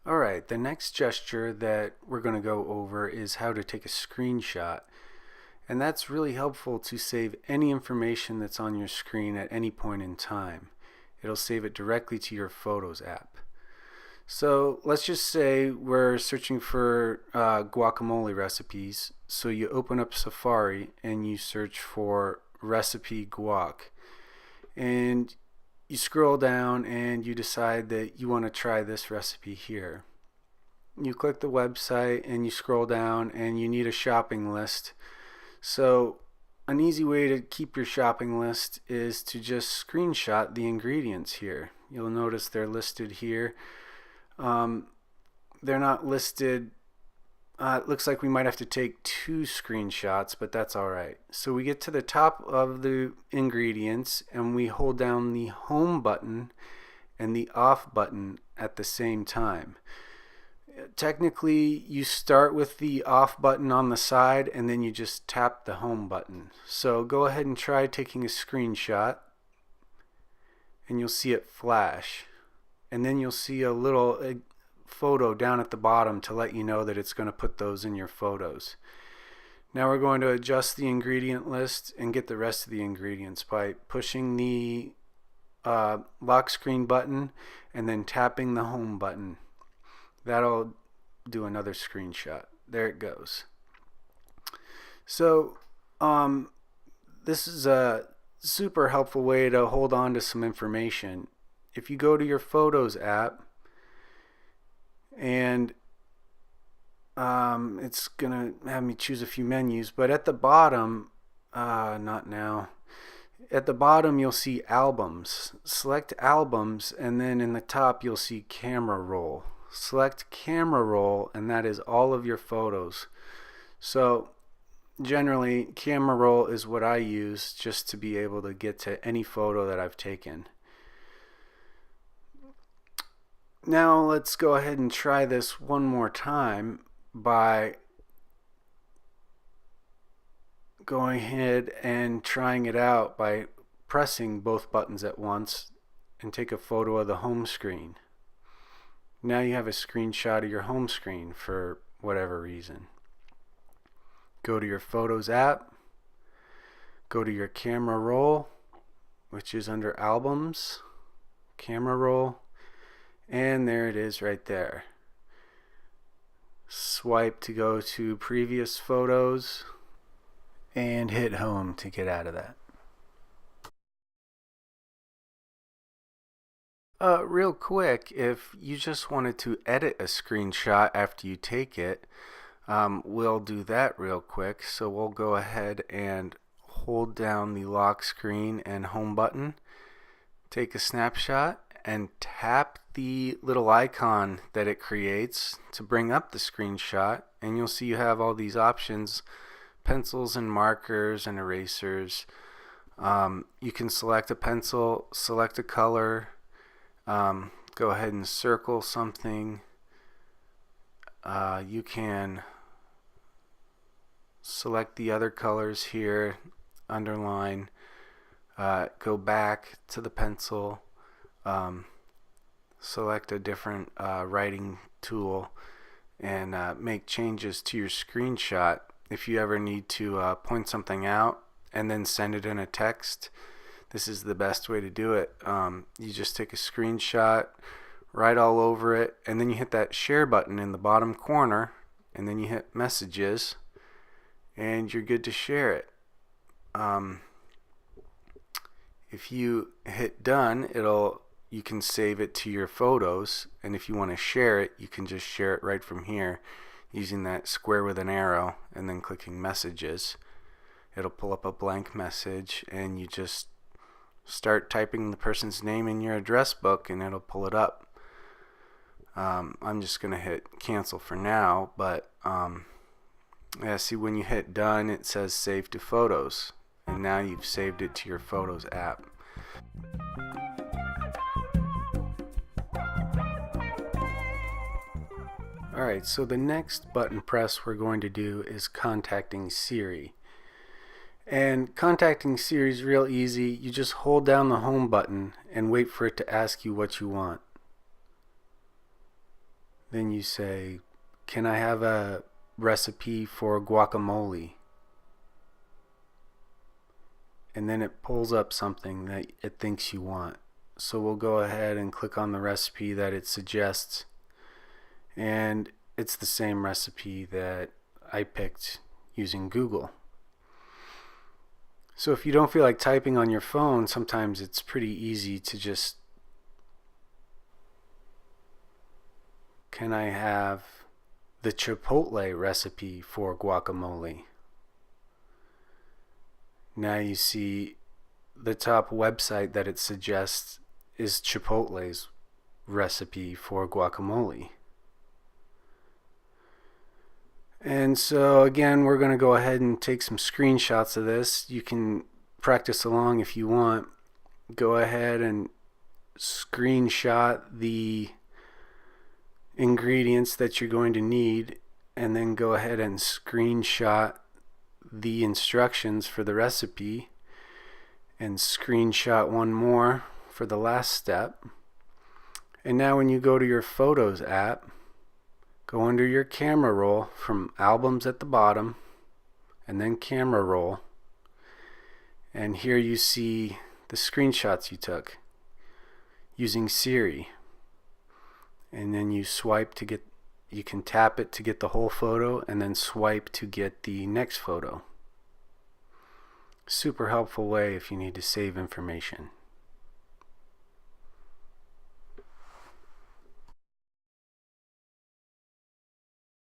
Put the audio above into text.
Alright, the next gesture that we're going to go over is how to take a screenshot. And that's really helpful to save any information that's on your screen at any point in time. It'll save it directly to your Photos app. So let's just say we're searching for guacamole recipes. So you open up Safari and you search for recipe guac. And you scroll down and you decide that you want to try this recipe here. You click the website and you scroll down and you need a shopping list. So an easy way to keep your shopping list is to just screenshot the ingredients here. You'll notice they're listed here. They're not listed. It looks like we might have to take 2 screenshots, but that's alright. So we get to the top of the ingredients and we hold down the home button and the off button at the same time. Technically, you start with the off button on the side and then you just tap the home button. So go ahead and try taking a screenshot and you'll see it flash. And then you'll see a little photo down at the bottom to let you know that it's going to put those in your photos. Now we're going to adjust the ingredient list and get the rest of the ingredients by pushing the lock screen button and then tapping the home button. That'll do another screenshot. There it goes. So this is a super helpful way to hold on to some information. If you go to your Photos app and it's gonna have me choose a few menus, but at the bottom, not now, at the bottom you'll see albums. Select albums and then in the top you'll see camera roll. Select camera roll and that is all of your photos. So generally camera roll is what I use just to be able to get to any photo that I've taken. Now let's go ahead and try this one more time by going ahead and trying it out by pressing both buttons at once and take a photo of the home screen. Now you have a screenshot of your home screen for whatever reason. Go to your Photos app, go to your camera roll, which is under albums, camera roll, and there it is right there. Swipe to go to previous photos and hit home to get out of that. Real quick, if you just wanted to edit a screenshot after you take it, we'll do that real quick. So we'll go ahead and hold down the lock screen and home button, take a snapshot, and tap the little icon that it creates to bring up the screenshot, and you'll see you have all these options: pencils and markers and erasers. You can select a pencil, select a color, go ahead and circle something. You can select the other colors here, underline, go back to the pencil, select a different writing tool, and make changes to your screenshot. If you ever need to point something out and then send it in a text, this is the best way to do it. You just take a screenshot, write all over it, and then you hit that share button in the bottom corner, and then you hit messages, and you're good to share it. If you hit done, you can save it to your photos, and if you want to share it, you can just share it right from here using that square with an arrow and then clicking messages. It'll pull up a blank message and you just start typing the person's name in your address book and it'll pull it up. I'm just gonna hit cancel for now, but yeah, see, when you hit done it says save to photos, and now you've saved it to your Photos app. Alright, so the next button press we're going to do is contacting Siri. And contacting Siri is real easy. You just hold down the home button and wait for it to ask you what you want. Then you say, can I have a recipe for guacamole? And then it pulls up something that it thinks you want. So we'll go ahead and click on the recipe that it suggests, and it's the same recipe that I picked using Google. So if you don't feel like typing on your phone, sometimes it's pretty easy to just, can I have the Chipotle recipe for guacamole? Now you see the top website that it suggests is Chipotle's recipe for guacamole. And so again, we're going to go ahead and take some screenshots of this. You can practice along if you want. Go ahead and screenshot the ingredients that you're going to need, and then go ahead and screenshot the instructions for the recipe, and screenshot one more for the last step. And now when you go to your Photos app, go under your camera roll from Albums at the bottom, and then Camera Roll, and here you see the screenshots you took using Siri. And then you swipe to get, you can tap it to get the whole photo, and then swipe to get the next photo. Super helpful way if you need to save information.